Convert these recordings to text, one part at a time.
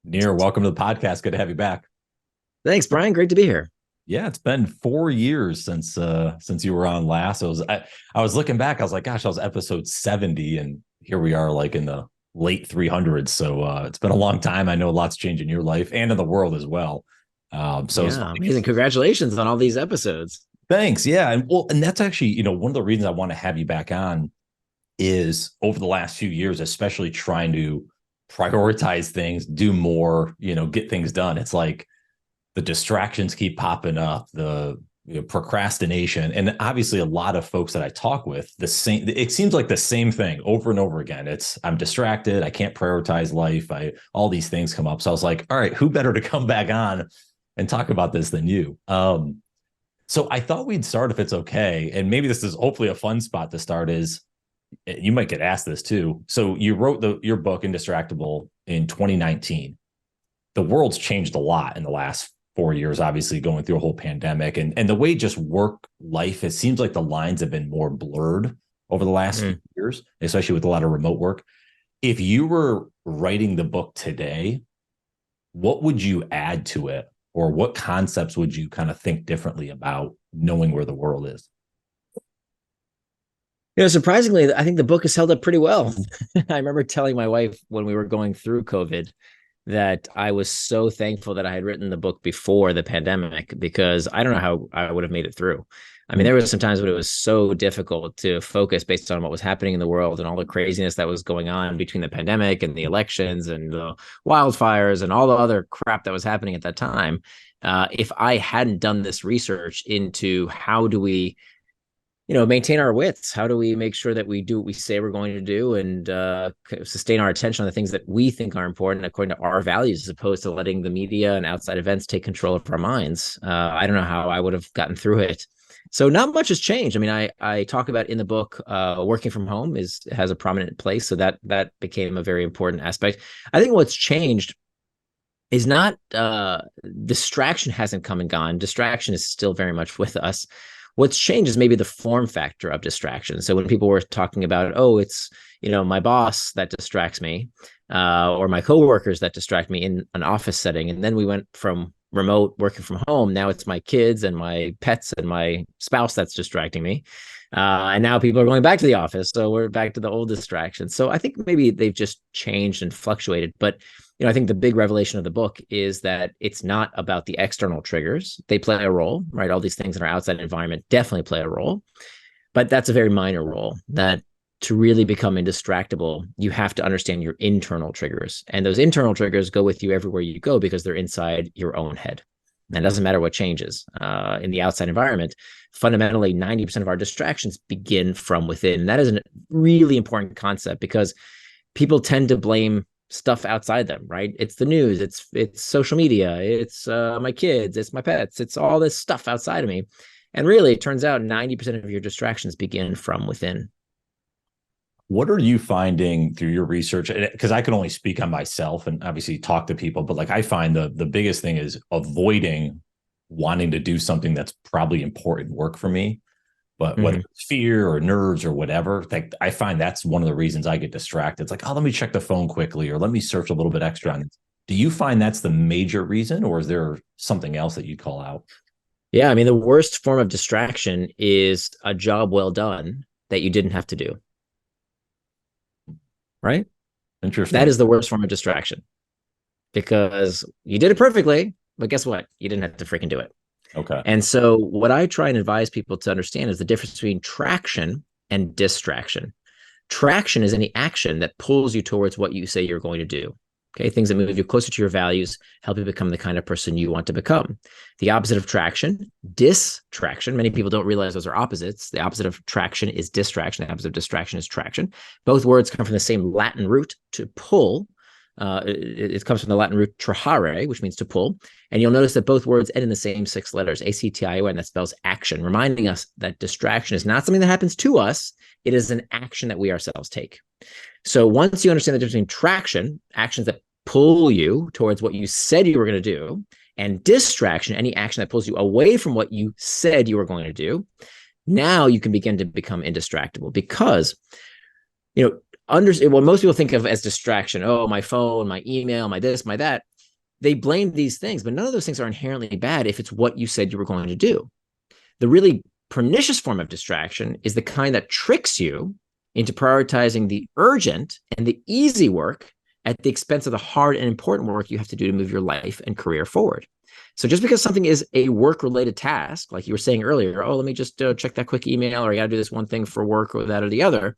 Nir, welcome to the podcast. Good to have you back. Thanks, Brian. Great to be here. Yeah, it's been 4 years since you were on last. I was looking back. I was like, gosh, that was episode 70, and here we are, like in the late 300s. So it's been a long time. I know lots changed in your life and in the world as well. It's Yeah, amazing. Congratulations on all these episodes. thanks. Yeah, and that's actually one of the reasons I want to have you back on is over the last few years, especially trying to prioritize things, do more, get things done. It's like the distractions keep popping up, the procrastination, and obviously a lot of folks that I talk with, the same. It seems like the same thing over and over again. It's I'm distracted, I can't prioritize life. All these things come up. So I was like, all right, who better to come back on and talk about this than you? So I thought we'd start, if it's okay, and maybe this is hopefully a fun spot to start. Is you might get asked this too. So you wrote your book Indistractable in 2019. The world's changed a lot in the last 4 years, obviously going through a whole pandemic, and the way just work life, it seems like the lines have been more blurred over the last few years, especially with a lot of remote work. If you were writing the book today, what would you add to it, or what concepts would you kind of think differently about knowing where the world is? Surprisingly, I think the book has held up pretty well. I remember telling my wife when we were going through COVID that I was so thankful that I had written the book before the pandemic, because I don't know how I would have made it through. I mean, there was some times when it was so difficult to focus based on what was happening in the world and all the craziness that was going on between the pandemic and the elections and the wildfires and all the other crap that was happening at that time. If I hadn't done this research into how do we maintain our wits, how do we make sure that we do what we say we're going to do, and sustain our attention on the things that we think are important according to our values, as opposed to letting the media and outside events take control of our minds. I don't know how I would have gotten through it. So not much has changed. I mean, I talk about in the book, working from home has a prominent place. So that became a very important aspect. I think what's changed is not distraction hasn't come and gone. Distraction is still very much with us. What's changed is maybe the form factor of distraction. So when people were talking about, oh, it's, my boss that distracts me, or my coworkers that distract me in an office setting. And then we went from remote working from home. Now it's my kids and my pets and my spouse that's distracting me. And now people are going back to the office. So we're back to the old distractions. So I think maybe they've just changed and fluctuated. But I think the big revelation of the book is that it's not about the external triggers. They play a role, right? All these things in our outside environment definitely play a role, but that's a very minor role. That to really become indistractable, you have to understand your internal triggers. And those internal triggers go with you everywhere you go because they're inside your own head. And it doesn't matter what changes in the outside environment. Fundamentally, 90% of our distractions begin from within. And that is a really important concept, because people tend to blame stuff outside them, right? It's the news, it's social media, it's my kids, it's my pets, it's all this stuff outside of me. And really, it turns out 90% of your distractions begin from within. What are you finding through your research? Because I can only speak on myself and obviously talk to people, but like I find the biggest thing is avoiding wanting to do something that's probably important work for me. But whether it's fear or nerves or whatever, like I find that's one of the reasons I get distracted. It's like, oh, let me check the phone quickly, or let me search a little bit extra on it. Do you find that's the major reason, or is there something else that you'd call out? Yeah, I mean, the worst form of distraction is a job well done that you didn't have to do. Right? Interesting. That is the worst form of distraction, because you did it perfectly, but guess what? You didn't have to freaking do it. Okay. And so what I try and advise people to understand is the difference between traction and distraction. Traction is any action that pulls you towards what you say you're going to do. Okay, things that move you closer to your values, help you become the kind of person you want to become. The opposite of traction, distraction. Many people don't realize those are opposites. The opposite of traction is distraction. The opposite of distraction is traction. Both words come from the same Latin root, to pull. It comes from the Latin root trahare, which means to pull. And you'll notice that both words end in the same 6 letters, A-C-T-I-O-N, that spells action, reminding us that distraction is not something that happens to us. It is an action that we ourselves take. So once you understand the difference between traction, actions that pull you towards what you said you were going to do, and distraction, any action that pulls you away from what you said you were going to do, now you can begin to become indistractable. Because, what most people think of as distraction, oh, my phone, my email, my this, my that, they blame these things, but none of those things are inherently bad if it's what you said you were going to do. The really pernicious form of distraction is the kind that tricks you into prioritizing the urgent and the easy work at the expense of the hard and important work you have to do to move your life and career forward. So just because something is a work-related task, like you were saying earlier, oh, let me just check that quick email, or I got to do this one thing for work, or that or the other.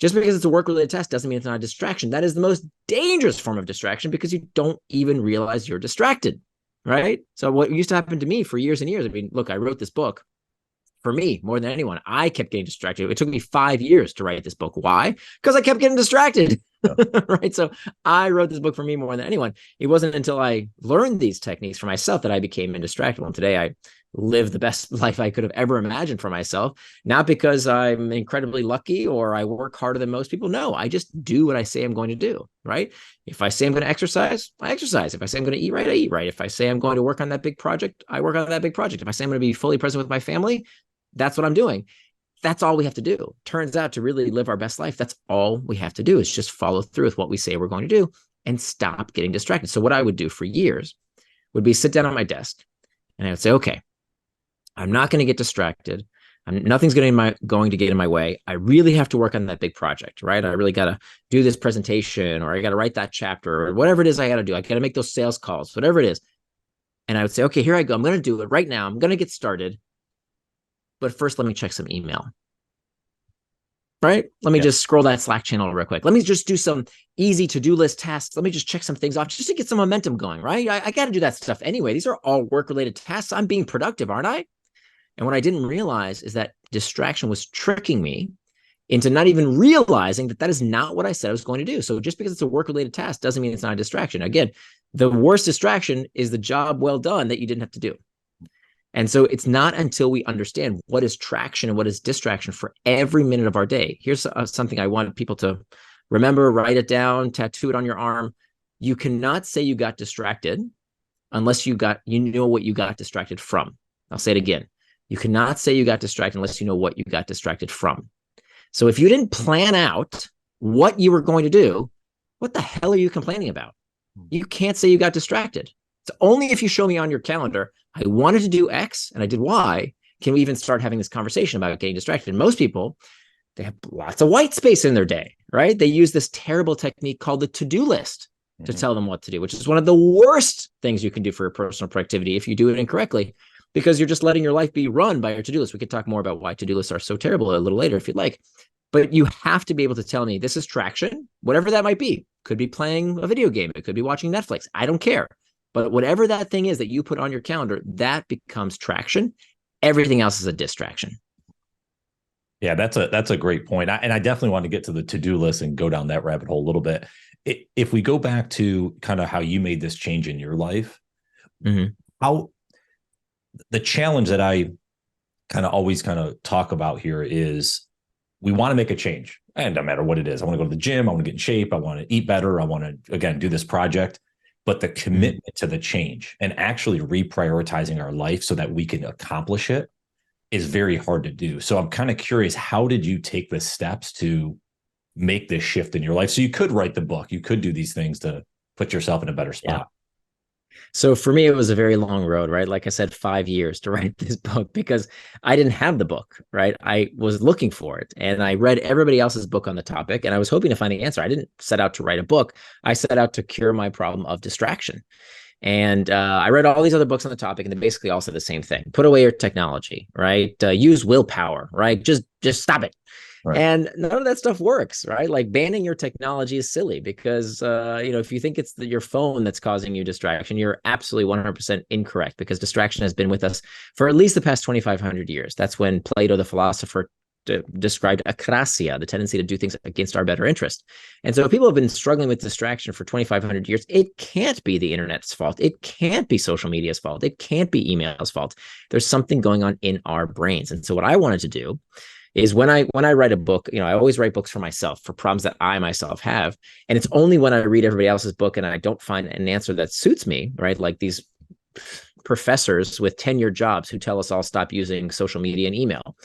Just because it's a work-related task doesn't mean it's not a distraction. That is the most dangerous form of distraction because you don't even realize you're distracted, right? So what used to happen to me for years and years, I mean, look, I wrote this book. For me, more than anyone, I kept getting distracted. It took me 5 years to write this book. Why? Because I kept getting distracted. Yeah. Right. So I wrote this book for me more than anyone. It wasn't until I learned these techniques for myself that I became indistractable. And today I live the best life I could have ever imagined for myself. Not because I'm incredibly lucky or I work harder than most people. No, I just do what I say I'm going to do. Right. If I say I'm going to exercise, I exercise. If I say I'm going to eat right, I eat right. If I say I'm going to work on that big project, I work on that big project. If I say I'm going to be fully present with my family, that's what I'm doing. That's all we have to do. Turns out to really live our best life, that's all we have to do is just follow through with what we say we're going to do and stop getting distracted. So what I would do for years would be sit down on my desk and I would say, okay, I'm not going to get distracted. Nothing's going to get in my way. I really have to work on that big project, right? I really got to do this presentation, or I got to write that chapter, or whatever it is I got to do. I got to make those sales calls, whatever it is. And I would say, okay, here I go. I'm going to do it right now. I'm going to get started. But first, let me check some email, right? Let me just scroll that Slack channel real quick. Let me just do some easy to-do list tasks. Let me just check some things off just to get some momentum going, right? I got to do that stuff anyway. These are all work-related tasks. I'm being productive, aren't I? And what I didn't realize is that distraction was tricking me into not even realizing that that is not what I said I was going to do. So just because it's a work-related task doesn't mean it's not a distraction. Again, the worst distraction is the job well done that you didn't have to do. And so it's not until we understand what is traction and what is distraction for every minute of our day. Here's something I want people to remember, write it down, tattoo it on your arm. You cannot say you got distracted unless you know what you got distracted from. I'll say it again. You cannot say you got distracted unless you know what you got distracted from. So if you didn't plan out what you were going to do, what the hell are you complaining about? You can't say you got distracted. It's only if you show me on your calendar, I wanted to do X and I did Y, can we even start having this conversation about getting distracted? And most people, they have lots of white space in their day, right? They use this terrible technique called the to-do list to tell them what to do, which is one of the worst things you can do for your personal productivity if you do it incorrectly, because you're just letting your life be run by your to-do list. We could talk more about why to-do lists are so terrible a little later if you'd like. But you have to be able to tell me this is traction, whatever that might be. Could be playing a video game. It could be watching Netflix. I don't care. But whatever that thing is that you put on your calendar, that becomes traction. Everything else is a distraction. Yeah, that's a great point. And I definitely want to get to the to-do list and go down that rabbit hole a little bit. If we go back to kind of how you made this change in your life, how the challenge that I kind of always kind of talk about here is we want to make a change. And no matter what it is, I want to go to the gym. I want to get in shape. I want to eat better. I want to, again, do this project. But the commitment to the change and actually reprioritizing our life so that we can accomplish it is very hard to do. So I'm kind of curious, how did you take the steps to make this shift in your life? So you could write the book, you could do these things to put yourself in a better spot. Yeah. So for me, it was a very long road, right? Like I said, 5 years to write this book because I didn't have the book, right? I was looking for it and I read everybody else's book on the topic and I was hoping to find the answer. I didn't set out to write a book. I set out to cure my problem of distraction. And I read all these other books on the topic and they basically all said the same thing. Put away your technology, right? Use willpower, right? Just stop it. Right. And none of that stuff works, right? Like banning your technology is silly because, if you think it's your phone that's causing you distraction, you're absolutely 100% incorrect because distraction has been with us for at least the past 2,500 years. That's when Plato, the philosopher, described akrasia, the tendency to do things against our better interest. And so people have been struggling with distraction for 2,500 years. It can't be the internet's fault. It can't be social media's fault. It can't be email's fault. There's something going on in our brains. And so what I wanted to do is when I write a book, I always write books for myself, for problems that I myself have. And it's only when I read everybody else's book and I don't find an answer that suits me, right? Like these professors with tenure jobs who tell us all stop using social media and email.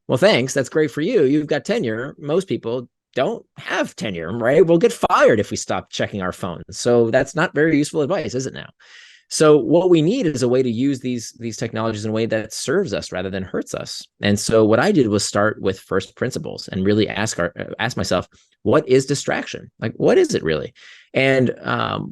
Well, thanks. That's great for you. You've got tenure. Most people don't have tenure, right? We'll get fired if we stop checking our phones. So that's not very useful advice, is it now? So what we need is a way to use these technologies in a way that serves us rather than hurts us. And so what I did was start with first principles and really ask myself, what is distraction? Like, what is it really? And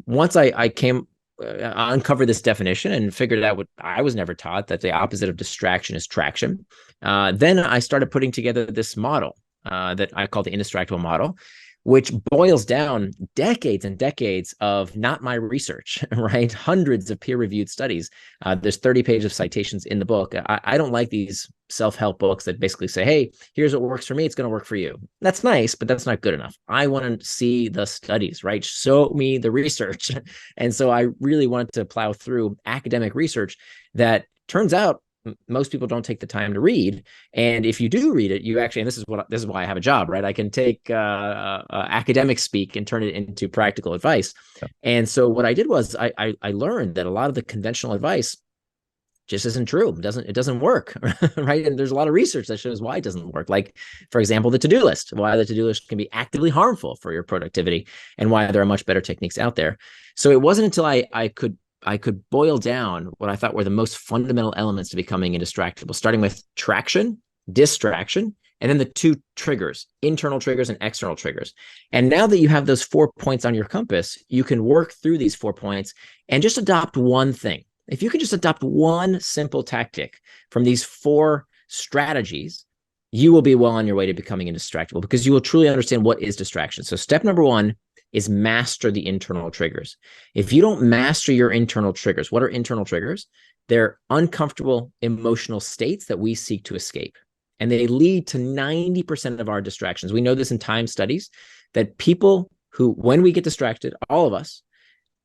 once I came uncovered this definition and figured out what I was never taught, that the opposite of distraction is traction. Then I started putting together this model that I call the Indistractable model, which boils down decades and decades of not my research, right? Hundreds of peer-reviewed studies. There's 30 pages of citations in the book. I don't like these self-help books that basically say, hey, here's what works for me. It's going to work for you. That's nice, but that's not good enough. I want to see the studies, right? Show me the research. And so I really wanted to plow through academic research that turns out most people don't take the time to read. And if you do read it, you actually, and this is why I have a job, right? I can take academic speak and turn it into practical advice. Yeah. And so what I did was I learned that a lot of the conventional advice just isn't true. It doesn't work, right? And there's a lot of research that shows why it doesn't work. Like, for example, the to-do list, why the to-do list can be actively harmful for your productivity and why there are much better techniques out there. So it wasn't until I could boil down what I thought were the most fundamental elements to becoming indistractable, starting with traction, distraction, and then the two triggers, internal triggers and external triggers. And now that you have those 4 points on your compass, you can work through these 4 points and just adopt one thing. If you can just adopt one simple tactic from these 4 strategies, you will be well on your way to becoming indistractable, because you will truly understand what is distraction. So step number 1 is master the internal triggers. If you don't master your internal triggers, what are internal triggers? They're uncomfortable emotional states that we seek to escape. And they lead to 90% of our distractions. We know this in time studies, that people who, when we get distracted, all of us,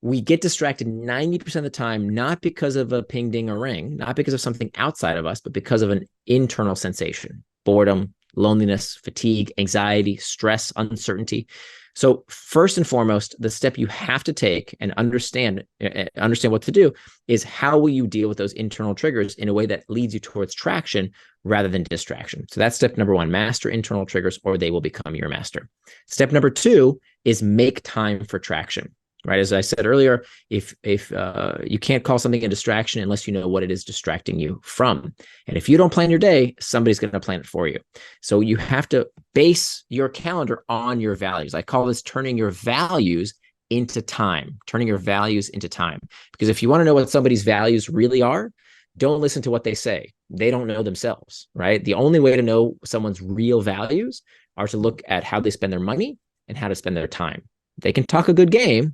we get distracted 90% of the time, not because of a ping, ding, or ring, not because of something outside of us, but because of an internal sensation: boredom, loneliness, fatigue, anxiety, stress, uncertainty. So first and foremost, the step you have to take and understand what to do is, how will you deal with those internal triggers in a way that leads you towards traction rather than distraction? So that's step number 1, master internal triggers, or they will become your master. Step number 2 is make time for traction. Right, as I said earlier, if you can't call something a distraction unless you know what it is distracting you from. And if you don't plan your day, somebody's going to plan it for you. So you have to base your calendar on your values. I call this turning your values into time, turning your values into time. Because if you want to know what somebody's values really are, don't listen to what they say. They don't know themselves, right? The only way to know someone's real values are to look at how they spend their money and how to spend their time. They can talk a good game.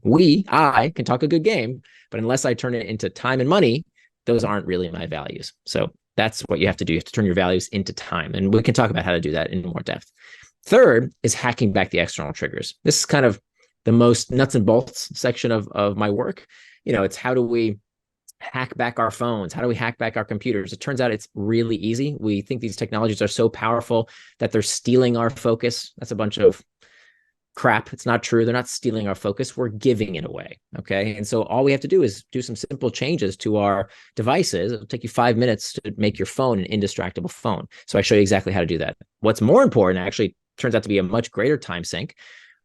I can talk a good game, but unless I turn it into time and money, those aren't really my values. So that's what you have to do. You have to turn your values into time. And we can talk about how to do that in more depth. Third is hacking back the external triggers. This is kind of the most nuts and bolts section of my work. It's how do we hack back our phones? How do we hack back our computers? It turns out it's really easy. We think these technologies are so powerful that they're stealing our focus. That's a bunch of crap. It's not true. They're not stealing our focus. We're giving it away. Okay. And so all we have to do is do some simple changes to our devices. It'll take you 5 minutes to make your phone an indistractable phone. So I show you exactly how to do that. What's more important, actually turns out to be a much greater time sink,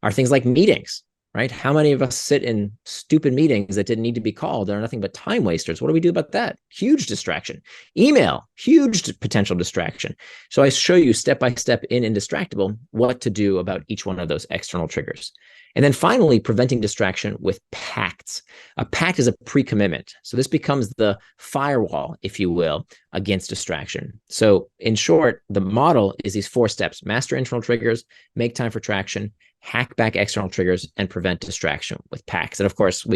are things like meetings, right? How many of us sit in stupid meetings that didn't need to be called? They're nothing but time wasters. What do we do about that? Huge distraction. Email, huge potential distraction. So I show you step by step in Indistractable what to do about each one of those external triggers. And then finally, preventing distraction with pacts. A pact is a pre-commitment. So this becomes the firewall, if you will, against distraction. So in short, the model is these 4 steps: master internal triggers, make time for traction, hack back external triggers, and prevent distraction with pacts. And of course,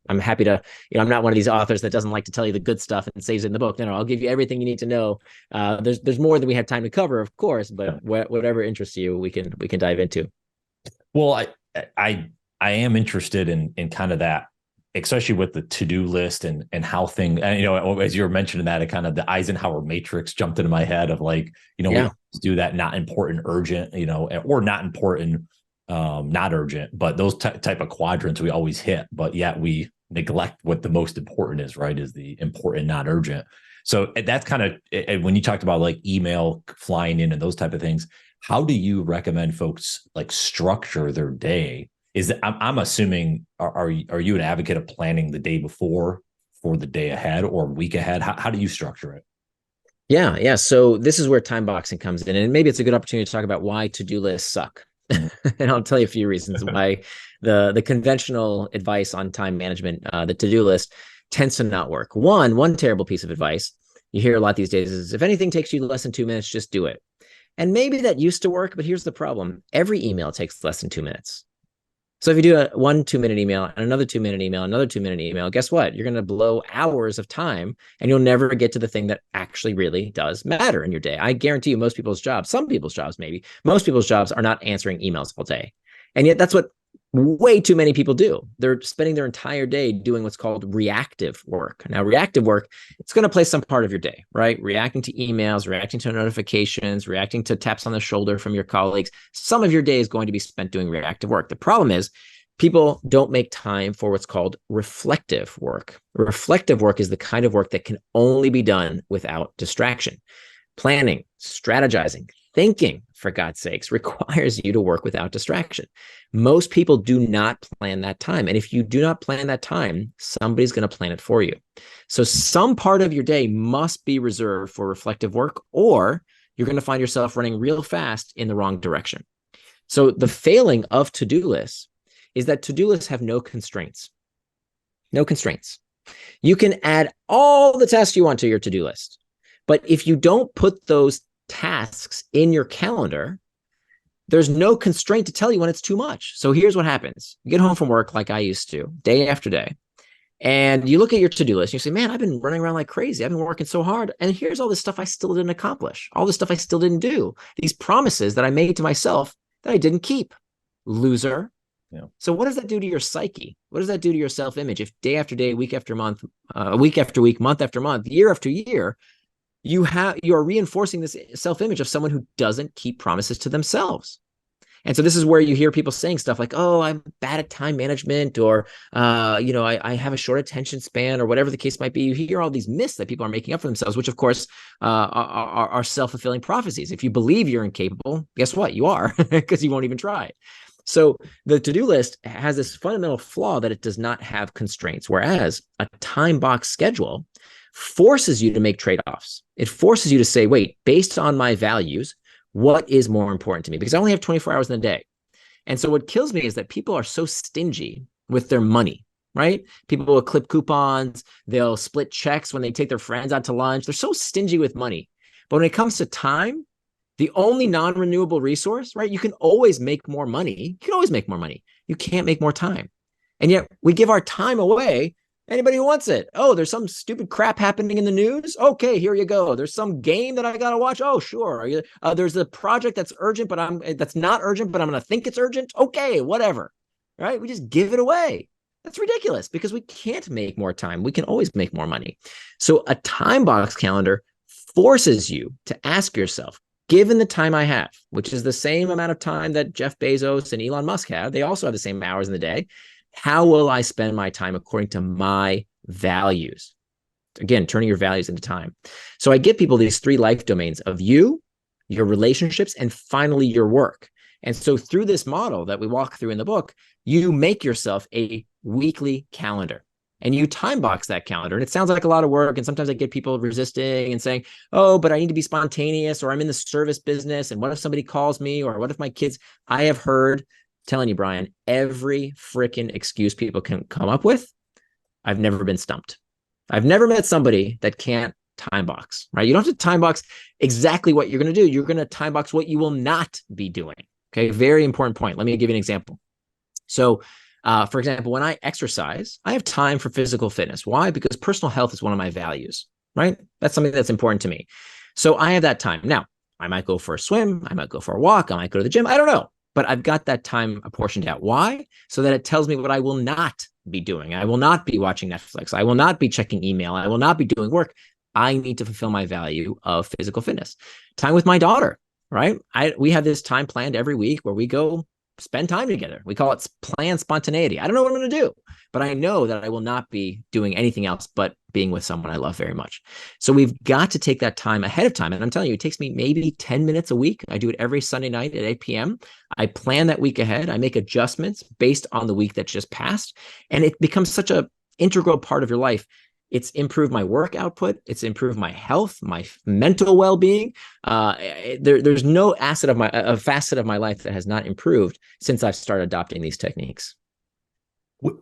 I'm happy to, I'm not one of these authors that doesn't like to tell you the good stuff and saves it in the book. No, I'll give you everything you need to know. There's more than we have time to cover, of course, but whatever interests you, we can dive into. Well, I am interested in kind of that, especially with the to-do list and how things, and, as you were mentioning that, it kind of the Eisenhower matrix jumped into my head of like, we do that not important, urgent, or not important, not urgent, but those type of quadrants we always hit, but yet we neglect what the most important is, right? Is the important, not urgent. So that's kind of, when you talked about like email flying in and those type of things, How do you recommend folks like structure their day? I'm assuming are you an advocate of planning the day before for the day ahead or week ahead? How do you structure it? Yeah, yeah. So this is where time boxing comes in, and maybe it's a good opportunity to talk about why to-do lists suck. And I'll tell you a few reasons why the conventional advice on time management, the to-do list, tends to not work. One terrible piece of advice you hear a lot these days is if anything takes you less than 2 minutes, just do it. And maybe that used to work, but here's the problem: every email takes less than 2 minutes. So if you do a 1 2 minute email and another 2 minute email, another 2 minute email, guess what? You're going to blow hours of time and you'll never get to the thing that actually really does matter in your day. I guarantee you most people's jobs, some people's jobs, maybe most people's jobs are not answering emails all day. And yet that's what way too many people do. They're spending their entire day doing what's called reactive work. Now, reactive work, it's going to play some part of your day, right? Reacting to emails, reacting to notifications, reacting to taps on the shoulder from your colleagues. Some of your day is going to be spent doing reactive work. The problem is people don't make time for what's called reflective work. Reflective work is the kind of work that can only be done without distraction. Planning, strategizing, thinking, for God's sakes, requires you to work without distraction. Most people do not plan that time. And if you do not plan that time, somebody's going to plan it for you. So some part of your day must be reserved for reflective work, or you're going to find yourself running real fast in the wrong direction. So the failing of to-do lists is that to-do lists have no constraints. No constraints. You can add all the tasks you want to your to-do list. But if you don't put those tasks in your calendar, there's no constraint to tell you when it's too much. So here's what happens. You get home from work like I used to, day after day, and you look at your to-do list and you say, man, I've been running around like crazy. I've been working so hard. And here's all this stuff I still didn't accomplish. All this stuff I still didn't do. These promises that I made to myself that I didn't keep. Loser. Yeah. So what does that do to your psyche? What does that do to your self-image? If day after day, week after month, week after week, month after month, year after year, you're reinforcing this self-image of someone who doesn't keep promises to themselves. And so this is where you hear people saying stuff like, oh, I'm bad at time management, or, I have a short attention span, or whatever the case might be. You hear all these myths that people are making up for themselves, which of course are self-fulfilling prophecies. If you believe you're incapable, guess what? You are, because you won't even try it. So the to-do list has this fundamental flaw that it does not have constraints, whereas a time box schedule forces you to make trade-offs. It forces you to say, wait, based on my values, what is more important to me? Because I only have 24 hours in a day. And so what kills me is that people are so stingy with their money, right? People will clip coupons. They'll split checks when they take their friends out to lunch. They're so stingy with money. But when it comes to time, the only non-renewable resource, right? You can always make more money. You can always make more money. You can't make more time. And yet we give our time away. Anybody who wants it. Oh, there's some stupid crap happening in the news. Okay, here you go. There's some game that I got to watch. Oh, sure. There's a project that's urgent, that's not urgent, but I'm going to think it's urgent. Okay, whatever. Right? We just give it away. That's ridiculous because we can't make more time. We can always make more money. So a time box calendar forces you to ask yourself, given the time I have, which is the same amount of time that Jeff Bezos and Elon Musk have, they also have the same hours in the day. How will I spend my time according to my values? Again, turning your values into time. So I give people these 3 life domains of you, your relationships, and finally your work. And so through this model that we walk through in the book, you make yourself a weekly calendar and you time box that calendar. And it sounds like a lot of work. And sometimes I get people resisting and saying, oh, but I need to be spontaneous, or I'm in the service business. And what if somebody calls me, or what if my kids? I have heard, telling you, Brian, every freaking excuse people can come up with. I've never been stumped. I've never met somebody that can't time box, right? You don't have to time box exactly what you're going to do. You're going to time box what you will not be doing. Okay. Very important point. Let me give you an example. So, for example, when I exercise, I have time for physical fitness. Why? Because personal health is one of my values, right? That's something that's important to me. So I have that time. Now, I might go for a swim. I might go for a walk. I might go to the gym. I don't know. But I've got that time apportioned out. Why? So that it tells me what I will not be doing. I will not be watching Netflix. I will not be checking email. I will not be doing work. I need to fulfill my value of physical fitness. Time with my daughter, right? We have this time planned every week where we go spend time together. We call it planned spontaneity. I don't know what I'm going to do, but I know that I will not be doing anything else but being with someone I love very much. So we've got to take that time ahead of time. And I'm telling you, it takes me maybe 10 minutes a week. I do it every Sunday night at 8 p.m. I plan that week ahead. I make adjustments based on the week that just passed. And it becomes such an integral part of your life. It's improved my work output. It's improved my health, my mental well-being. There's no facet of my life that has not improved since I've started adopting these techniques.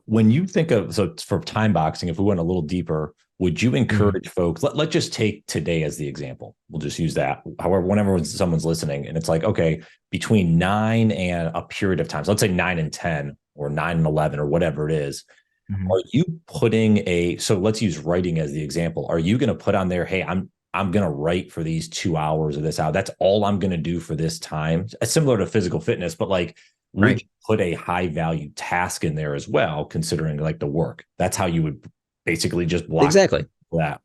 When you think of, so for time boxing, if we went a little deeper, would you encourage folks, let's just take today as the example. We'll just use that. However, whenever someone's listening and it's like, okay, between 9 and a period of time, so let's say 9 and 10 or 9 and 11 or whatever it is, are you putting so let's use writing as the example. Are you going to put on there, hey, I'm going to write for these 2 hours or this hour. That's all I'm going to do for this time. It's similar to physical fitness, but like, would you put a high value task in there as well, considering like the work? That's how you would basically just block exactly that.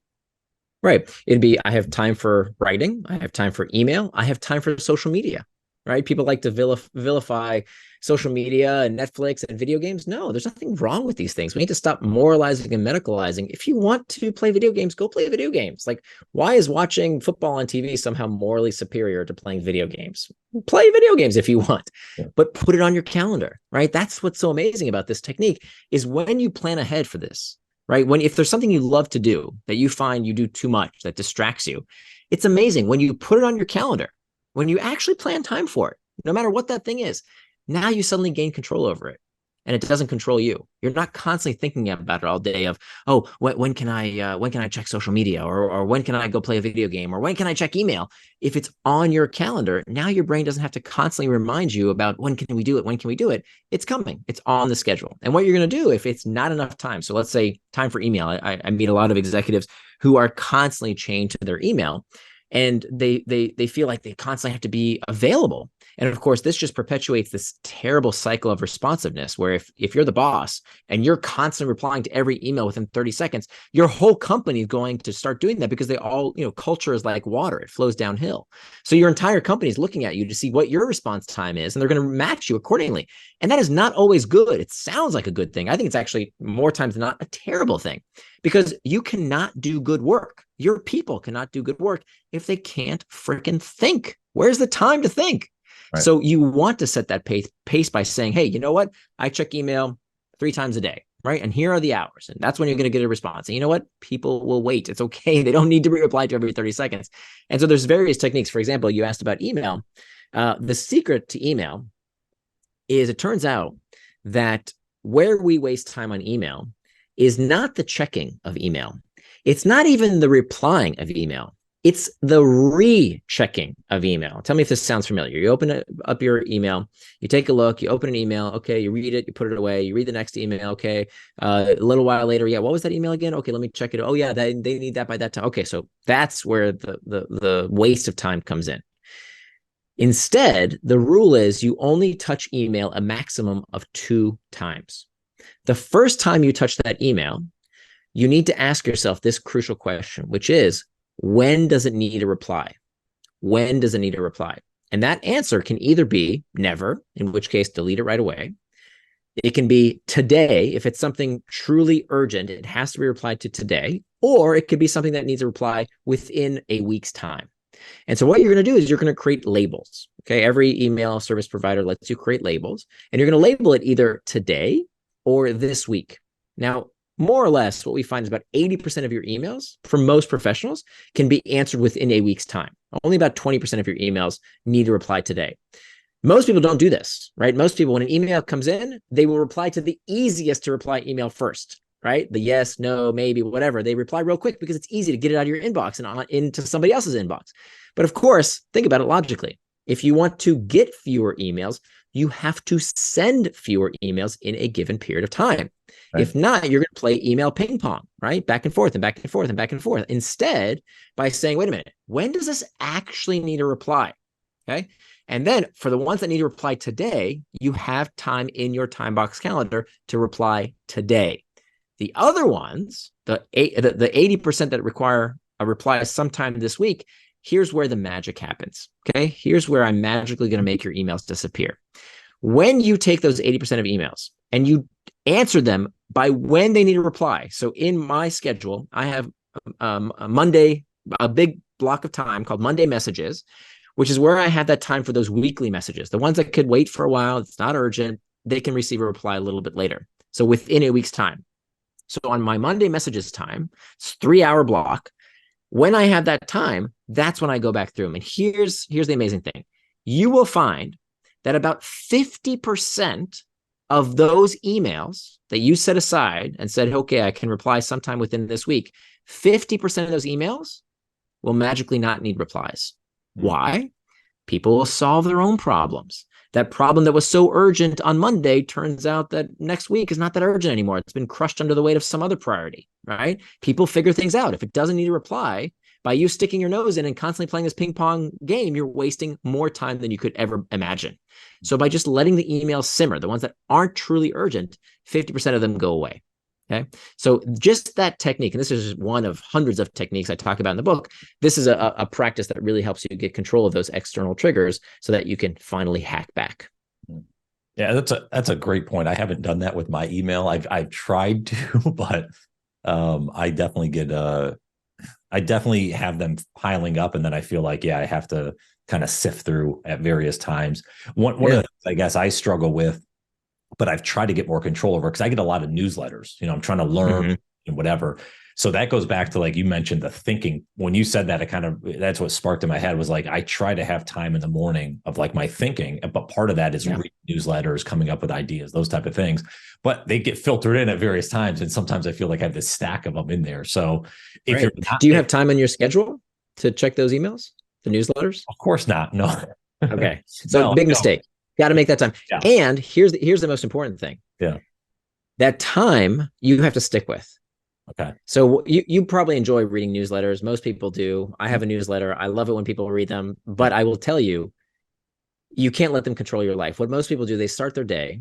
Right. It'd be, I have time for writing. I have time for email. I have time for social media, right? People like to vilify social media and Netflix and video games. No, there's nothing wrong with these things. We need to stop moralizing and medicalizing. If you want to play video games, go play video games. Like, why is watching football on TV somehow morally superior to playing video games? Play video games if you want, but put it on your calendar, right? That's what's so amazing about this technique is when you plan ahead for this, right? If there's something you love to do that you find you do too much that distracts you, it's amazing when you put it on your calendar, when you actually plan time for it, no matter what that thing is. Now you suddenly gain control over it and it doesn't control you. You're not constantly thinking about it all day of, oh, when can I check social media or when can I go play a video game or when can I check email? If it's on your calendar, now your brain doesn't have to constantly remind you about when can we do it? When can we do it? It's coming. It's on the schedule. And what you're going to do if it's not enough time. So let's say time for email. I meet a lot of executives who are constantly chained to their email and they feel like they constantly have to be available. And of course, this just perpetuates this terrible cycle of responsiveness where if you're the boss and you're constantly replying to every email within 30 seconds, your whole company is going to start doing that because they all, culture is like water. It flows downhill. So your entire company is looking at you to see what your response time is, and they're going to match you accordingly. And that is not always good. It sounds like a good thing. I think it's actually more times than not a terrible thing because you cannot do good work. Your people cannot do good work if they can't freaking think. Where's the time to think? Right. So you want to set that pace by saying, hey, you know what? I check email 3 times a day, right? And here are the hours. And that's when you're going to get a response. And you know what? People will wait. It's okay. They don't need to be replied to every 30 seconds. And so there's various techniques. For example, you asked about email. The secret to email is it turns out that where we waste time on email is not the checking of email. It's not even the replying of email. It's the rechecking of email. Tell me if this sounds familiar. You open up your email, you take a look, you open an email, okay, you read it, you put it away, you read the next email, okay, a little while later, yeah, what was that email again? Okay, let me check it. Oh yeah, they need that by that time. Okay, so that's where the waste of time comes in. Instead, the rule is you only touch email a maximum of 2 times. The first time you touch that email, you need to ask yourself this crucial question, which is, when does it need a reply? When does it need a reply? And that answer can either be never, in which case delete it right away. It can be today. If it's something truly urgent, it has to be replied to today, or it could be something that needs a reply within a week's time. And so what you're going to do is you're going to create labels. Okay. Every email service provider lets you create labels, and you're going to label it either today or this week. Now, more or less, what we find is about 80% of your emails for most professionals can be answered within a week's time. Only about 20% of your emails need a reply today. Most people don't do this, right? Most people, when an email comes in, they will reply to the easiest to reply email first, right? The yes, no, maybe, whatever. They reply real quick because it's easy to get it out of your inbox and on into somebody else's inbox. But of course, think about it logically. If you want to get fewer emails, you have to send fewer emails in a given period of time. Right. If not, you're going to play email ping pong, right? Back and forth and back and forth and back and forth. Instead, by saying, wait a minute, when does this actually need a reply? Okay. And then for the ones that need to reply today, you have time in your Timebox calendar to reply today. The other ones, the 80% that require a reply sometime this week, here's where the magic happens. Okay. Here's where I'm magically going to make your emails disappear. When you take those 80% of emails and you answer them by when they need a reply. So in my schedule, I have a Monday, a big block of time called Monday messages, which is where I have that time for those weekly messages. The ones that could wait for a while, it's not urgent, they can receive a reply a little bit later. So within a week's time. So on my Monday messages time, it's 3-hour block. When I have that time, that's when I go back through them. And here's the amazing thing. You will find that about 50% of those emails that you set aside and said, okay, I can reply sometime within this week, 50% of those emails will magically not need replies. Why? People will solve their own problems. That problem that was so urgent on Monday turns out that next week is not that urgent anymore. It's been crushed under the weight of some other priority, right? People figure things out. If it doesn't need a reply, by you sticking your nose in and constantly playing this ping pong game, you're wasting more time than you could ever imagine. So by just letting the emails simmer, the ones that aren't truly urgent, 50% of them go away. Okay. So just that technique, and this is one of hundreds of techniques I talk about in the book. This is a practice that really helps you get control of those external triggers so that you can finally hack back. Yeah, that's a great point. I haven't done that with my email. I've tried to, but I definitely have them piling up, and then I feel like, yeah, I have to kind of sift through at various times. One of the things I guess I struggle with, but I've tried to get more control over, because I get a lot of newsletters. I'm trying to learn and whatever. So that goes back to, like you mentioned, the thinking. When you said that, that's what sparked in my head was like, I try to have time in the morning of like my thinking, but part of that is reading newsletters, coming up with ideas, those type of things. But they get filtered in at various times, and sometimes I feel like I have this stack of them in there. So if you're not, do you have time on your schedule to check those emails, the newsletters? Of course not. No. Okay. So big mistake. Got to make that time. Yeah. And here's the most important thing. Yeah. That time you have to stick with. Okay. So you probably enjoy reading newsletters. Most people do. I have a newsletter. I love it when people read them, but I will tell you, you can't let them control your life. What most people do, they start their day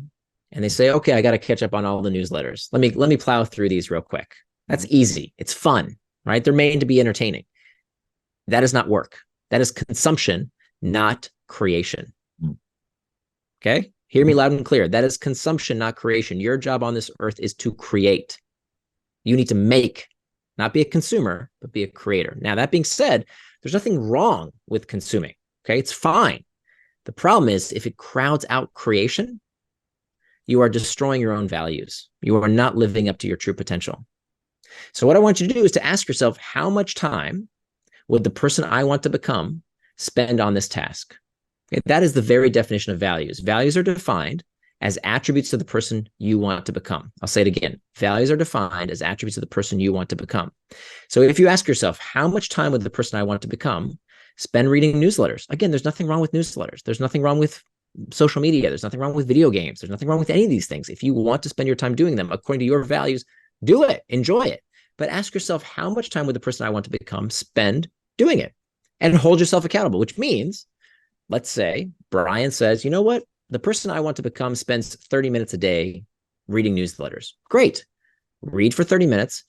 and they say, okay, I got to catch up on all the newsletters. Let me plow through these real quick. That's easy. It's fun, right? They're made to be entertaining. That is not work. That is consumption, not creation. Okay. Hear me loud and clear. That is consumption, not creation. Your job on this earth is to create. You need to make, not be a consumer, but be a creator. Now, that being said, there's nothing wrong with consuming. Okay. It's fine. The problem is if it crowds out creation, you are destroying your own values. You are not living up to your true potential. So what I want you to do is to ask yourself, how much time would the person I want to become spend on this task? Okay, that is the very definition of values. Values are defined as attributes of the person you want to become. I'll say it again. Values are defined as attributes of the person you want to become. So if you ask yourself, how much time would the person I want to become spend reading newsletters? Again, there's nothing wrong with newsletters. There's nothing wrong with social media. There's nothing wrong with video games. There's nothing wrong with any of these things. If you want to spend your time doing them according to your values, do it, enjoy it. But ask yourself, how much time would the person I want to become spend doing it? And hold yourself accountable, which means, let's say Brian says, you know what? The person I want to become spends 30 minutes a day reading newsletters. Great. Read for 30 minutes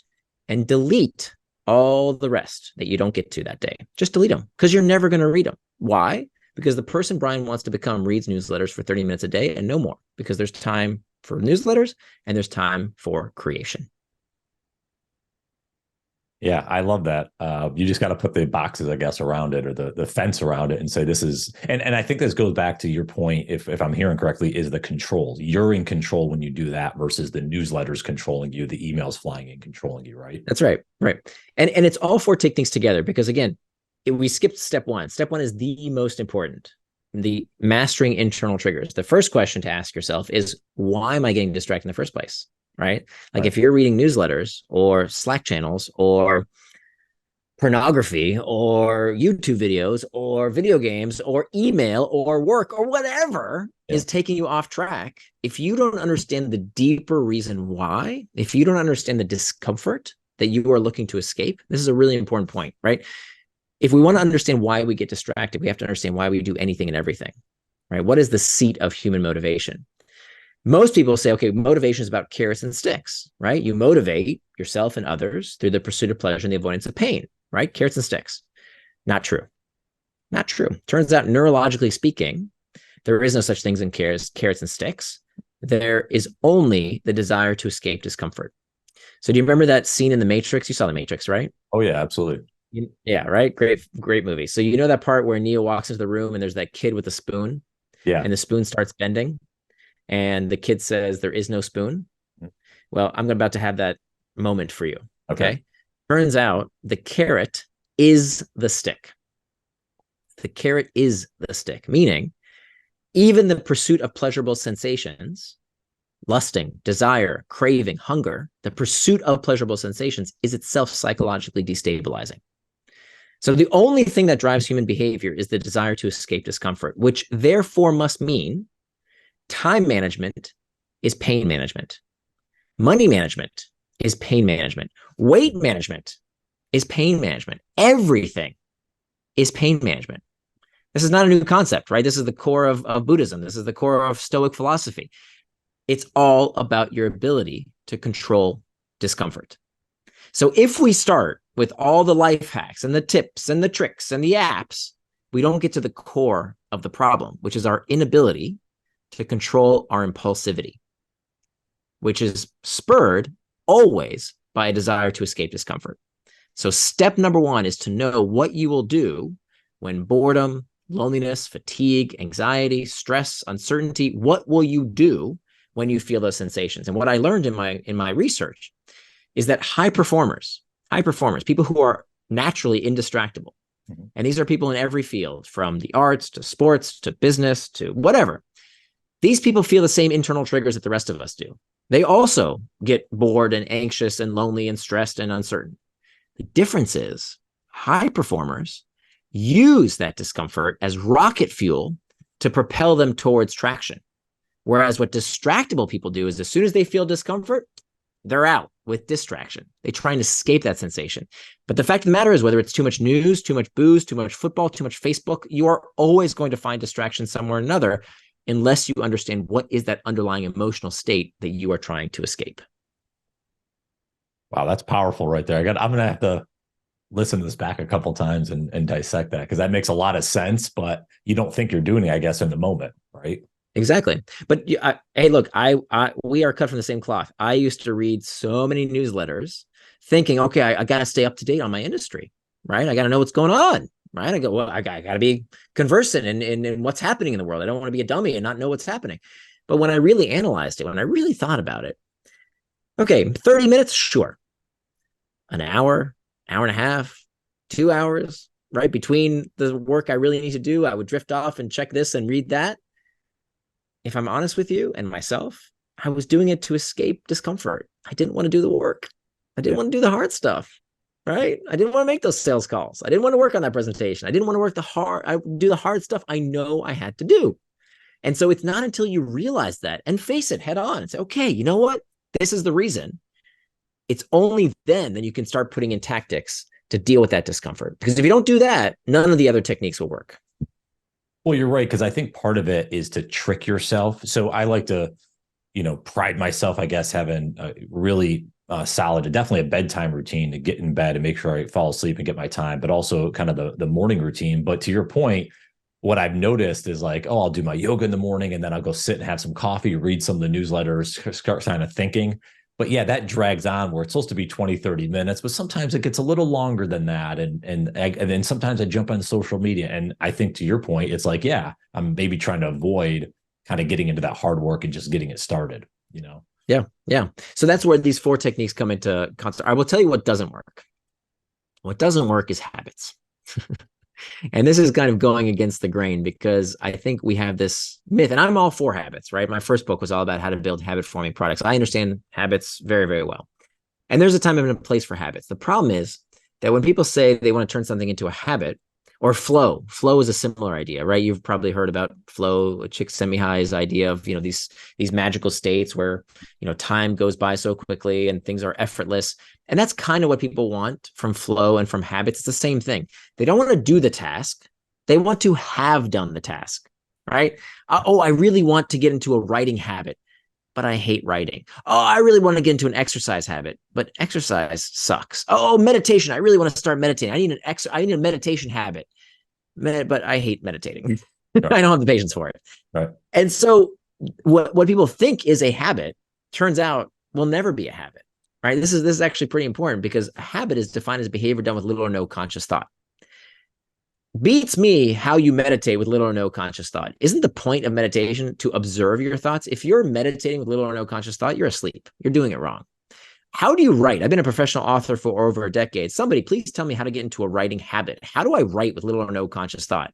and delete all the rest that you don't get to that day. Just delete them, because you're never going to read them. Why? Because the person Brian wants to become reads newsletters for 30 minutes a day and no more, because there's time for newsletters and there's time for creation. Yeah, I love that. You just got to put the boxes, I guess, around it, or the fence around it, and say this is, and I think this goes back to your point, if I'm hearing correctly, is the control. You're in control when you do that versus the newsletters controlling you, the emails flying in controlling you, right? That's right. Right. And it's all four take things together, because again, we skipped step one. Step one is the most important, the mastering internal triggers. The first question to ask yourself is, why am I getting distracted in the first place? Right? Like if you're reading newsletters or Slack channels or pornography or YouTube videos or video games or email or work or whatever is taking you off track, if you don't understand the deeper reason why, if you don't understand the discomfort that you are looking to escape, this is a really important point, right? If we want to understand why we get distracted, we have to understand why we do anything and everything, right? What is the seat of human motivation? Most people say, okay, motivation is about carrots and sticks, right? You motivate yourself and others through the pursuit of pleasure and the avoidance of pain, right? Carrots and sticks. Not true. Not true. Turns out, neurologically speaking, there is no such things in carrots and sticks. there is only the desire to escape discomfort. So do you remember that scene in The Matrix? You saw The Matrix, right? Oh yeah, absolutely. Yeah, right. Great movie. So you know that part where Neo walks into the room and there's that kid with a spoon, Yeah. and the spoon starts bending, and the kid says, "There is no spoon." Well, I'm about to have that moment for you. Okay. Okay. Turns out the carrot is the stick. The carrot is the stick, meaning even the pursuit of pleasurable sensations, lusting, desire, craving, hunger, the pursuit of pleasurable sensations is itself psychologically destabilizing. So the only thing that drives human behavior is the desire to escape discomfort, which therefore must mean time management is pain management. Money management is pain management. Weight management is pain management. Everything is pain management. This is not a new concept, right? This is the core of Buddhism. This is the core of Stoic philosophy. It's all about your ability to control discomfort. So if we start with all the life hacks and the tips and the tricks and the apps, we don't get to the core of the problem, which is our inability to control our impulsivity, which is spurred always by a desire to escape discomfort. So step number one is to know what you will do when boredom, loneliness, fatigue, anxiety, stress, uncertainty, what will you do when you feel those sensations? And what I learned in my research is that high performers, people who are naturally indistractable, and these are people in every field, from the arts to sports to business to whatever, these people feel the same internal triggers that the rest of us do. They also get bored and anxious and lonely and stressed and uncertain. The difference is high performers use that discomfort as rocket fuel to propel them towards traction. Whereas what distractible people do is as soon as they feel discomfort, they're out with distraction. They try and escape that sensation. But the fact of the matter is, whether it's too much news, too much booze, too much football, too much Facebook, you are always going to find distraction somewhere or another, unless you understand what is that underlying emotional state that you are trying to escape. Wow, that's powerful right there. I'm going to have to listen to this back a couple times and dissect that, because that makes a lot of sense, but you don't think you're doing it, I guess, in the moment, right? Exactly. But hey, look, we are cut from the same cloth. I used to read so many newsletters thinking, okay, I got to stay up to date on my industry, right? I got to know what's going on, right? I go, well, I got to be conversant in what's happening in the world. I don't want to be a dummy and not know what's happening. But when I really analyzed it, when I really thought about it, okay, 30 minutes, sure. An hour, hour and a half, 2 hours, right? Between the work I really need to do, I would drift off and check this and read that. If I'm honest with you and myself, I was doing it to escape discomfort. I didn't want to do the work. I didn't want to do the hard stuff, right? I didn't want to make those sales calls. I didn't want to work on that presentation. I didn't want to do the hard stuff I know I had to do. And so it's not until you realize that and face it head on and say, okay, you know what? This is the reason. It's only then that you can start putting in tactics to deal with that discomfort. Because if you don't do that, none of the other techniques will work. Well, you're right, because I think part of it is to trick yourself. So I like to, pride myself, I guess, having a really solid, definitely a bedtime routine to get in bed and make sure I fall asleep and get my time, but also kind of the morning routine. But to your point, what I've noticed is like, oh, I'll do my yoga in the morning and then I'll go sit and have some coffee, read some of the newsletters, start kind of thinking. But yeah, that drags on where it's supposed to be 20, 30 minutes, but sometimes it gets a little longer than that. And then sometimes I jump on social media. And I think to your point, it's like, yeah, I'm maybe trying to avoid kind of getting into that hard work and just getting it started, Yeah. Yeah. So that's where these 4 techniques come into constant. I will tell you what doesn't work. What doesn't work is habits. And this is kind of going against the grain, because I think we have this myth, and I'm all for habits, right? My first book was all about how to build habit forming products. I understand habits very, very well. And there's a time and a place for habits. The problem is that when people say they want to turn something into a habit, or flow is a similar idea, right? You've probably heard about flow, Csikszentmihalyi's idea of, these magical states where, time goes by so quickly and things are effortless. And that's kind of what people want from flow and from habits. It's the same thing. They don't want to do the task. They want to have done the task, right? I really want to get into a writing habit, but I hate writing. Oh, I really want to get into an exercise habit, but exercise sucks. Oh, meditation. I really want to start meditating. I need a meditation habit, but I hate meditating. Right. I don't have the patience for it. Right. And so what people think is a habit turns out will never be a habit, right? This is actually pretty important, because a habit is defined as behavior done with little or no conscious thought. Beats me how you meditate with little or no conscious thought. Isn't the point of meditation to observe your thoughts? If you're meditating with little or no conscious thought, you're asleep. You're doing it wrong. How do you write? I've been a professional author for over a decade. Somebody please tell me how to get into a writing habit. How do I write with little or no conscious thought?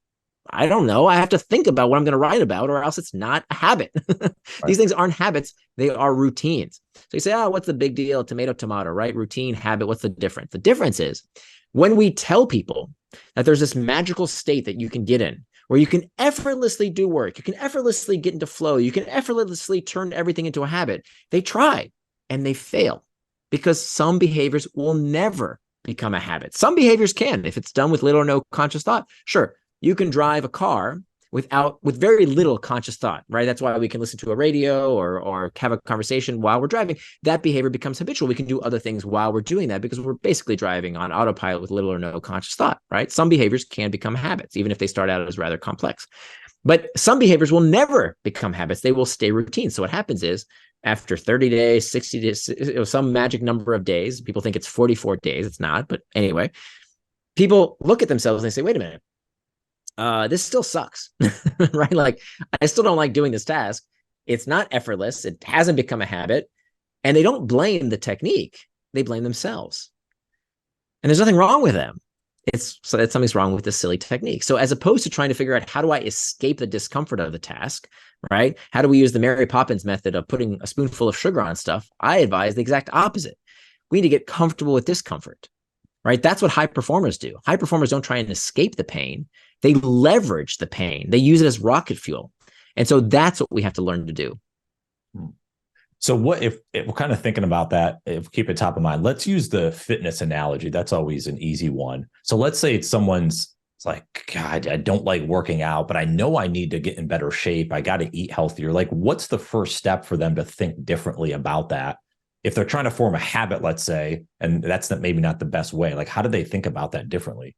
I don't know. I have to think about what I'm going to write about, or else it's not a habit. These things aren't habits. They are routines. So you say, oh, what's the big deal? Tomato, tomato, right? Routine, habit. What's the difference? The difference is when we tell people that there's this magical state that you can get in where you can effortlessly do work, you can effortlessly get into flow, you can effortlessly turn everything into a habit, they try and they fail, because some behaviors will never become a habit. Some behaviors can, if it's done with little or no conscious thought. Sure, you can drive a car with very little conscious thought, right? That's why we can listen to a radio or have a conversation while we're driving. That behavior becomes habitual. We can do other things while we're doing that because we're basically driving on autopilot with little or no conscious thought, right? Some behaviors can become habits, even if they start out as rather complex. But some behaviors will never become habits. They will stay routine. So what happens is, after 30 days, 60 days, some magic number of days, people think it's 44 days. It's not, but anyway, people look at themselves and they say, wait a minute, this still sucks, right? Like, I still don't like doing this task. It's not effortless. It hasn't become a habit. And they don't blame the technique. They blame themselves. And there's nothing wrong with them. It's so that something's wrong with this silly technique. So as opposed to trying to figure out, how do I escape the discomfort of the task, right? How do we use the Mary Poppins method of putting a spoonful of sugar on stuff? I advise the exact opposite. We need to get comfortable with discomfort, right? That's what high performers do. High performers don't try and escape the pain. They leverage the pain. They use it as rocket fuel. And so that's what we have to learn to do. So what if we're kind of thinking about that, if we keep it top of mind, let's use the fitness analogy. That's always an easy one. So let's say it's like, God, I don't like working out, but I know I need to get in better shape. I got to eat healthier. Like, what's the first step for them to think differently about that? If they're trying to form a habit, let's say, and that's maybe not the best way, like, how do they think about that differently?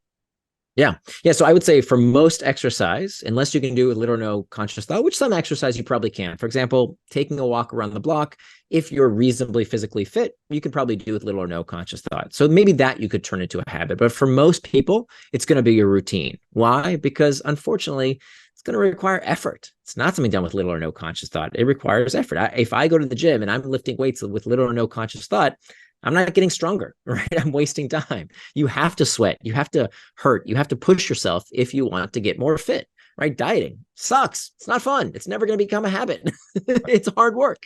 Yeah. So I would say for most exercise, unless you can do with little or no conscious thought, which some exercise you probably can. For example, taking a walk around the block, if you're reasonably physically fit, you can probably do with little or no conscious thought. So maybe that you could turn into a habit. But for most people, it's going to be your routine. Why? Because unfortunately, it's going to require effort. It's not something done with little or no conscious thought. It requires effort. If I go to the gym and I'm lifting weights with little or no conscious thought, I'm not getting stronger, right? I'm wasting time. You have to sweat. You have to hurt. You have to push yourself if you want to get more fit, right? Dieting sucks. It's not fun. It's never going to become a habit. It's hard work.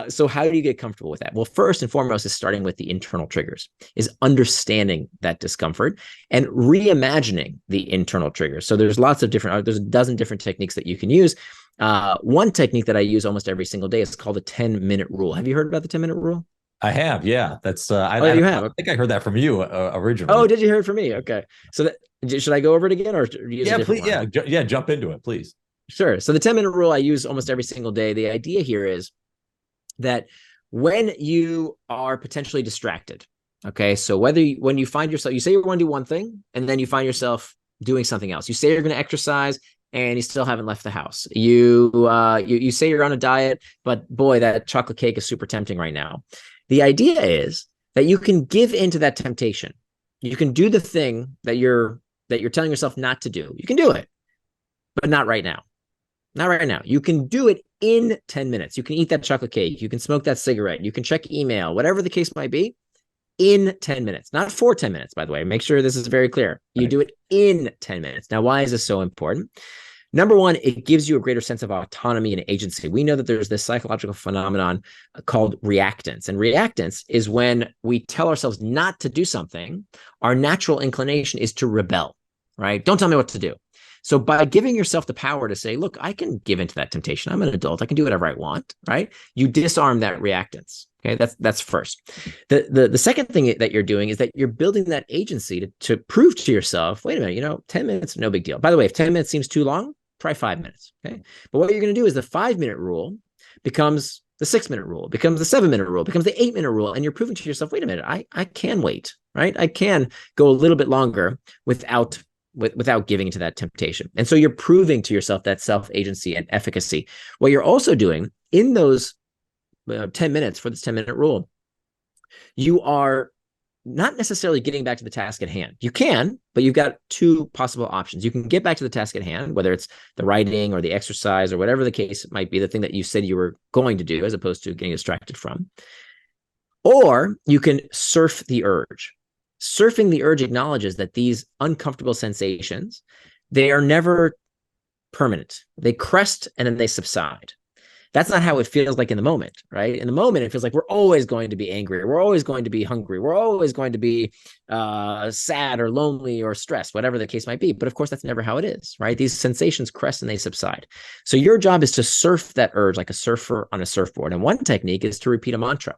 So how do you get comfortable with that? Well, first and foremost is starting with the internal triggers, is understanding that discomfort and reimagining the internal triggers. So there's a dozen different techniques that you can use. One technique that I use almost every single day is called the 10-minute rule. Have you heard about the 10-minute rule? I have, yeah. That's you have. I think I heard that from you originally. Oh, did you hear it from me? Okay. So should I go over it again, or use yeah, please, yeah, jump into it, please. Sure. So the 10-minute rule I use almost every single day. The idea here is that when you are potentially distracted, okay, so when you find yourself, you say you're going to do one thing, and then you find yourself doing something else. You say you're going to exercise, and you still haven't left the house. You say you're on a diet, but boy, that chocolate cake is super tempting right now. The idea is that you can give into that temptation. You can do the thing that you're telling yourself not to do. You can do it, but not right now. Not right now. You can do it in 10 minutes. You can eat that chocolate cake. You can smoke that cigarette. You can check email, whatever the case might be, in 10 minutes. Not for 10 minutes, by the way. Make sure this is very clear. You do it in 10 minutes. Now, why is this so important? Number one, it gives you a greater sense of autonomy and agency. We know that there's this psychological phenomenon called reactance. And reactance is when we tell ourselves not to do something, our natural inclination is to rebel, right? Don't tell me what to do. So by giving yourself the power to say, look, I can give into that temptation. I'm an adult. I can do whatever I want, right? You disarm that reactance. Okay, that's first. The second thing that you're doing is that you're building that agency to prove to yourself, wait a minute, 10 minutes, no big deal. By the way, if 10 minutes seems too long, try 5 minutes. Okay. But what you're going to do is the 5-minute rule becomes the 6-minute rule, becomes the 7-minute rule, becomes the 8-minute rule. And you're proving to yourself, wait a minute, I can wait, right? I can go a little bit longer without without giving into that temptation. And so you're proving to yourself that self-agency and efficacy. What you're also doing in those 10 minutes for this 10-minute rule, you are not necessarily getting back to the task at hand. You can, but you've got two possible options. You can get back to the task at hand, whether it's the writing or the exercise or whatever the case might be, the thing that you said you were going to do as opposed to getting distracted from. Or you can surf the urge. Surfing the urge acknowledges that these uncomfortable sensations, they are never permanent. They crest and then they subside. That's not how it feels like in the moment, right? In the moment, it feels like we're always going to be angry. We're always going to be hungry. We're always going to be sad or lonely or stressed, whatever the case might be. But of course, that's never how it is, right? These sensations crest and they subside. So your job is to surf that urge like a surfer on a surfboard. And one technique is to repeat a mantra.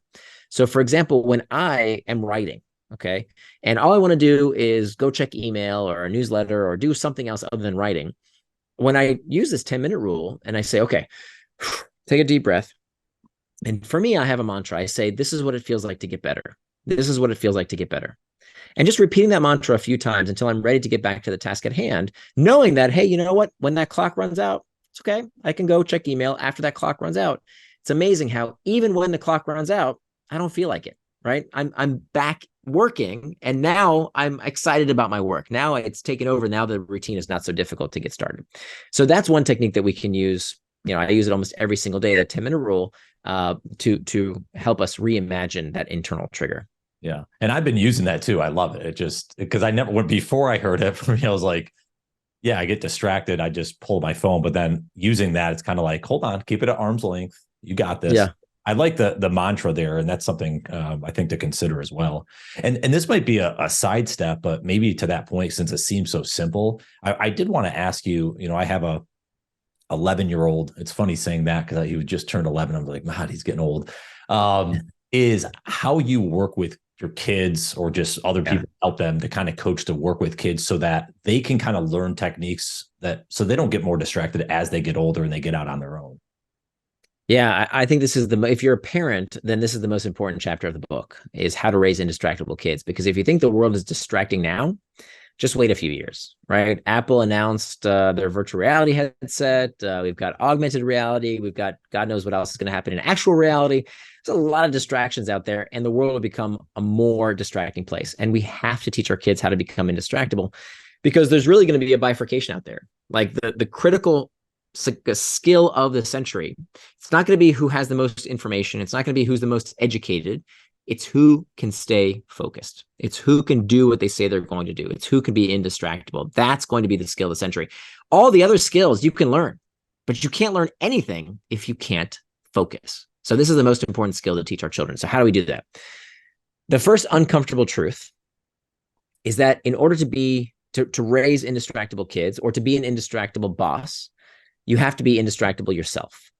So for example, when I am writing, okay, and all I want to do is go check email or a newsletter or do something else other than writing, when I use this 10-minute rule and I say, okay, take a deep breath. And for me, I have a mantra. I say, this is what it feels like to get better. This is what it feels like to get better. And just repeating that mantra a few times until I'm ready to get back to the task at hand, knowing that, hey, you know what? When that clock runs out, it's okay. I can go check email after that clock runs out. It's amazing how even when the clock runs out, I don't feel like it, right? I'm back working and now I'm excited about my work. Now it's taken over. Now the routine is not so difficult to get started. So that's one technique that we can use. You know, I use it almost every single day, that 10-minute rule, to help us reimagine that internal trigger. Yeah. And I've been using that too. I love it. It just, because I never, before I heard it from you, I was like, yeah, I get distracted. I just pull my phone, but then using that, it's kind of like, hold on, keep it at arm's length. You got this. Yeah. I like the mantra there, and that's something I think to consider as well. And this might be a side step, but maybe to that point, since it seems so simple, I did want to ask you, you know, I have a 11-year-old. It's funny saying that because he just turned 11. I'm like, man, he's getting old. Is how you work with your kids or just other people help them to kind of coach to work with kids so that they can kind of learn techniques that so they don't get more distracted as they get older and they get out on their own. Yeah, I think this is if you're a parent, then this is the most important chapter of the book, is how to raise indistractable kids. Because if you think the world is distracting now, just wait a few years, right? Apple announced their virtual reality headset. We've got augmented reality. We've got God knows what else is going to happen in actual reality. There's a lot of distractions out there, and the world will become a more distracting place. And we have to teach our kids how to become indistractable, because there's really going to be a bifurcation out there. Like the critical skill of the century, it's not going to be who has the most information. It's not going to be who's the most educated. It's who can stay focused. It's who can do what they say they're going to do. It's who can be indistractable. That's going to be the skill of the century. All the other skills you can learn, but you can't learn anything if you can't focus. So this is the most important skill to teach our children. So how do we do that? The first uncomfortable truth is that in order to raise indistractable kids or to be an indistractable boss, you have to be indistractable yourself.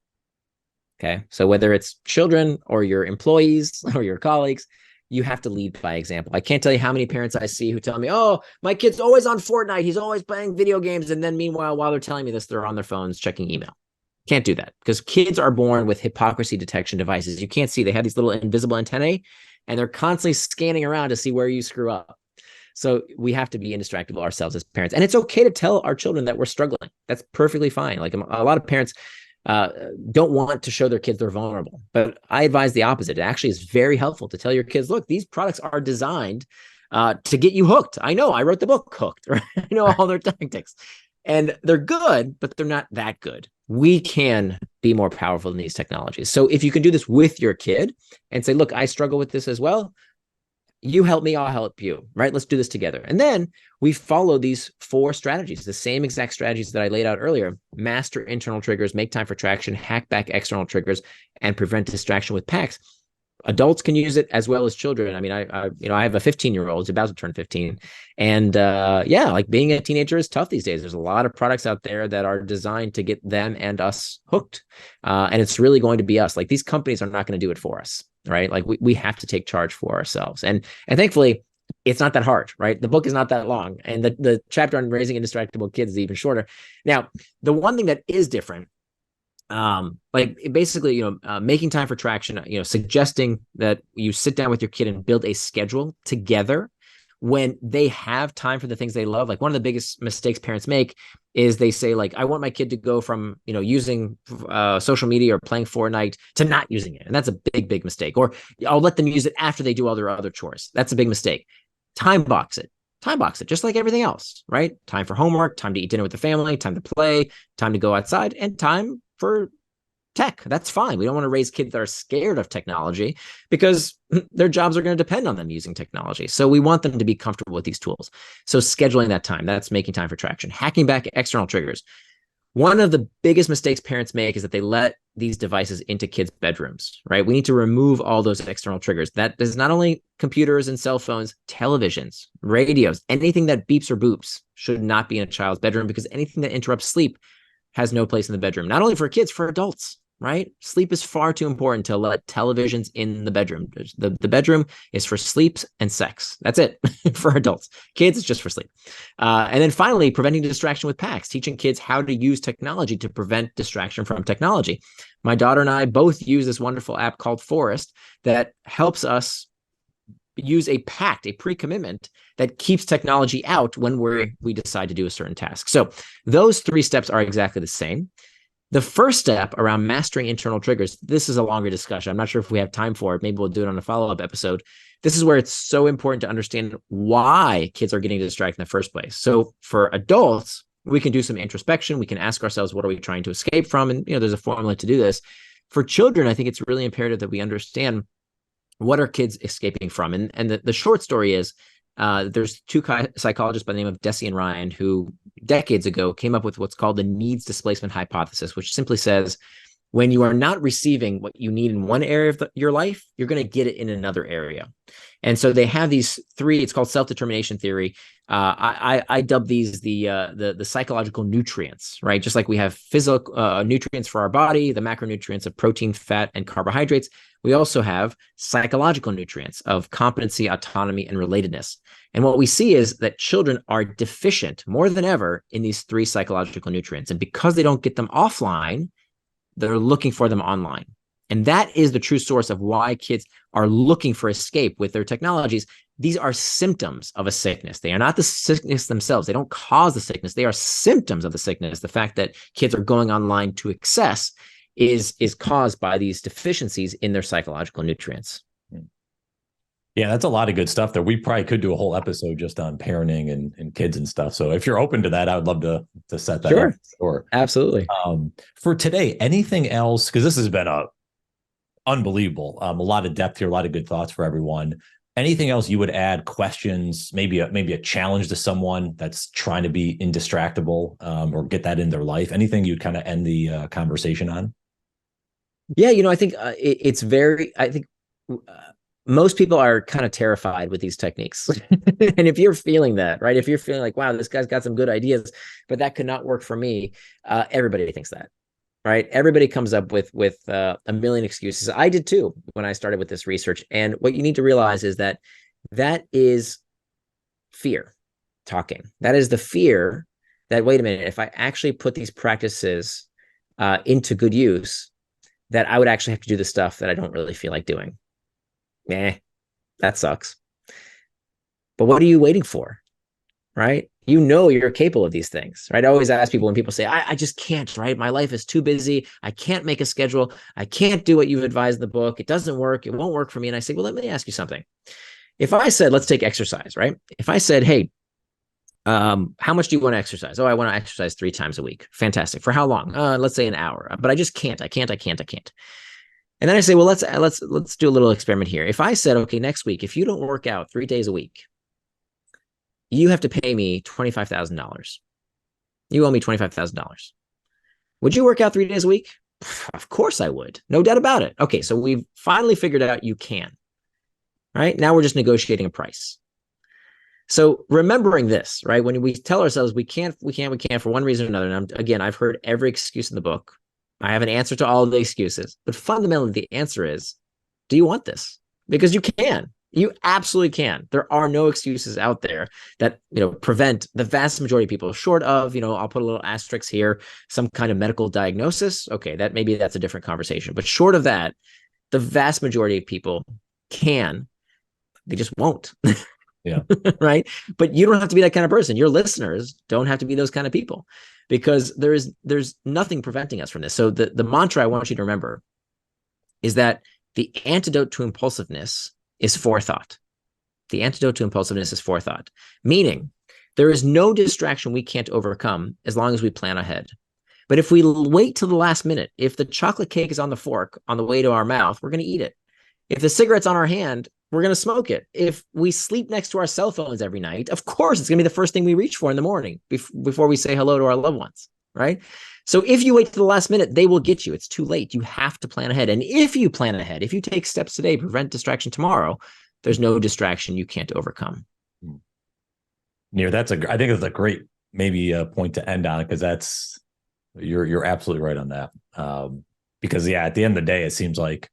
Okay. So whether it's children or your employees or your colleagues, you have to lead by example. I can't tell you how many parents I see who tell me, oh, my kid's always on Fortnite. He's always playing video games. And then meanwhile, while they're telling me this, they're on their phones checking email. Can't do that, because kids are born with hypocrisy detection devices. You can't see. They have these little invisible antennae, and they're constantly scanning around to see where you screw up. So we have to be indistractable ourselves as parents. And it's okay to tell our children that we're struggling. That's perfectly fine. Like a lot of parents don't want to show their kids they're vulnerable, but I advise the opposite. It actually is very helpful to tell your kids, look, these products are designed to get you hooked. I know, I wrote the book Hooked, right? I know all their tactics, and they're good, but they're not that good. We can be more powerful than these technologies. So if you can do this with your kid and say, look, I struggle with this as well. You help me, I'll help you, right? Let's do this together. And then we follow these 4 strategies, the same exact strategies that I laid out earlier: master internal triggers, make time for traction, hack back external triggers, and prevent distraction with packs. Adults can use it as well as children. I mean, I have a 15-year-old who's about to turn 15. And like being a teenager is tough these days. There's a lot of products out there that are designed to get them and us hooked. And it's really going to be us. Like, these companies are not going to do it for us, right? Like we have to take charge for ourselves. And thankfully, it's not that hard, right? The book is not that long. And the chapter on raising indistractable kids is even shorter. Now, the one thing that is different, basically, making time for traction, suggesting that you sit down with your kid and build a schedule together when they have time for the things they love. Like one of the biggest mistakes parents make is they say like, I want my kid to go from, using social media or playing Fortnite to not using it. And that's a big, big mistake. Or I'll let them use it after they do all their other chores. That's a big mistake. Time box it, just like everything else, right? Time for homework, time to eat dinner with the family, time to play, time to go outside, and time for tech. That's fine. We don't want to raise kids that are scared of technology because their jobs are going to depend on them using technology. So we want them to be comfortable with these tools. So scheduling that time, that's making time for traction. Hacking back external triggers. One of the biggest mistakes parents make is that they let these devices into kids' bedrooms, right? We need to remove all those external triggers. That is not only computers and cell phones, televisions, radios, anything that beeps or boops should not be in a child's bedroom, because anything that interrupts sleep has no place in the bedroom, not only for kids, for adults, right? Sleep is far too important to let televisions in the bedroom. The bedroom is for sleeps and sex. That's it for adults. Kids, it's just for sleep. And then finally, preventing distraction with packs, teaching kids how to use technology to prevent distraction from technology. My daughter and I both use this wonderful app called Forest that helps us use a pact, a pre-commitment that keeps technology out when we decide to do a certain task. So those 3 steps are exactly the same. The first step around mastering internal triggers, this is a longer discussion. I'm not sure if we have time for it. Maybe we'll do it on a follow-up episode. This is where it's so important to understand why kids are getting distracted in the first place. So for adults, we can do some introspection. We can ask ourselves, what are we trying to escape from? And there's a formula to do this. For children, I think it's really imperative that we understand what are kids escaping from. And the short story is, there's 2 psychologists by the name of Deci and Ryan who decades ago came up with what's called the needs displacement hypothesis, which simply says when you are not receiving what you need in one area of your life, you're going to get it in another area. And so they have these 3, it's called self-determination theory. I dub these the psychological nutrients, right? Just like we have physical nutrients for our body, the macronutrients of protein, fat, and carbohydrates. We also have psychological nutrients of competency, autonomy, and relatedness. And what we see is that children are deficient more than ever in these 3 psychological nutrients. And because they don't get them offline, they're looking for them online. And that is the true source of why kids are looking for escape with their technologies. These are symptoms of a sickness. They are not the sickness themselves. They don't cause the sickness. They are symptoms of the sickness. The fact that kids are going online to excess is caused by these deficiencies in their psychological nutrients. Yeah, that's a lot of good stuff there. We probably could do a whole episode just on parenting and kids and stuff. So if you're open to that, I would love to set that Sure. up. Sure. Absolutely. For today, anything else? Because this has been unbelievable. A lot of depth here, a lot of good thoughts for everyone. Anything else you would add? Questions, maybe a challenge to someone that's trying to be indistractable or get that in their life? Anything you'd kind of end the conversation on? Yeah, I think most people are kind of terrified with these techniques. And if you're feeling that, right, if you're feeling like, wow, this guy's got some good ideas, but that could not work for me, everybody thinks that, right? Everybody comes up with a million excuses. I did too when I started with this research. And what you need to realize is that is fear talking. That is the fear that, wait a minute, if I actually put these practices into good use, that I would actually have to do the stuff that I don't really feel like doing. That sucks. But what are you waiting for? Right? You're capable of these things, right? I always ask people when people say, I just can't, right? My life is too busy. I can't make a schedule. I can't do what you've advised in the book. It doesn't work. It won't work for me. And I say, well, let me ask you something. If I said, let's take exercise, right? If I said, hey, how much do you want to exercise? Oh, I want to exercise 3 times a week. Fantastic. For how long? Let's say an hour, but I just can't. I can't. And then I say, well, let's do a little experiment here. If I said, okay, next week, if you don't work out 3 days a week, you have to pay me $25,000. You owe me $25,000. Would you work out 3 days a week? Of course I would. No doubt about it. Okay, so we've finally figured out you can. Right? Now we're just negotiating a price. So remembering this, right? When we tell ourselves we can't for one reason or another. And again, I've heard every excuse in the book. I have an answer to all of the excuses. But fundamentally, the answer is, do you want this? Because you can. You absolutely can. There are no excuses out there that, prevent the vast majority of people, short of, I'll put a little asterisk here, some kind of medical diagnosis. Okay, that's a different conversation. But short of that, the vast majority of people can. They just won't. Yeah. right? But you don't have to be that kind of person. Your listeners don't have to be those kind of people, because there's nothing preventing us from this. So the mantra I want you to remember is that the antidote to impulsiveness is forethought. The antidote to impulsiveness is forethought, meaning there is no distraction we can't overcome as long as we plan ahead. But if we wait till the last minute, if the chocolate cake is on the fork on the way to our mouth, we're going to eat it. If the cigarette's on our hand, we're going to smoke it. If we sleep next to our cell phones every night, of course, it's going to be the first thing we reach for in the morning before we say hello to our loved ones, right? So if you wait to the last minute, they will get you. It's too late. You have to plan ahead. And if you plan ahead, if you take steps today, prevent distraction tomorrow, there's no distraction you can't overcome. Nir, I think that's a great maybe a point to end on, because you're absolutely right on that. Because at the end of the day, it seems like,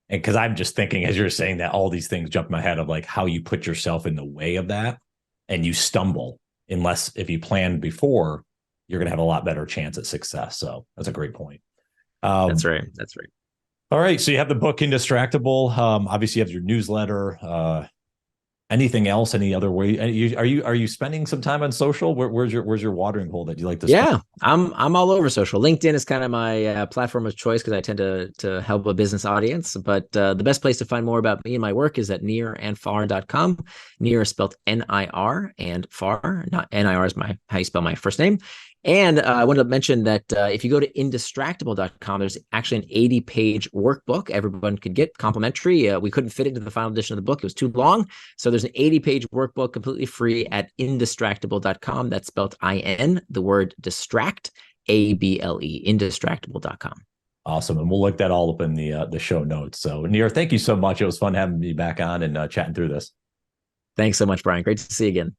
and because I'm just thinking as you're saying that, all these things jump in my head of like how you put yourself in the way of that, and you stumble unless if you plan before, you're going to have a lot better chance at success. So that's a great point. That's right. All right. So you have the book Indistractable. Obviously you have your newsletter. Anything else? Any other way? Are you spending some time on social? Where's your watering hole that you like to spend? Yeah, I'm all over social. LinkedIn is kind of my platform of choice because I tend to help a business audience. But the best place to find more about me and my work is at nirandfar.com. Nir is spelled Nir, and Far, not Nir is how you spell my first name. And I wanted to mention that if you go to indistractable.com, there's actually an 80-page workbook everyone could get complimentary. We couldn't fit it into the final edition of the book. It was too long. So there's an 80-page workbook completely free at indistractable.com. That's spelled I-N, the word distract, A-B-L-E, indistractable.com. Awesome. And we'll look that all up in the show notes. So Nir, thank you so much. It was fun having me back on and chatting through this. Thanks so much, Brian. Great to see you again.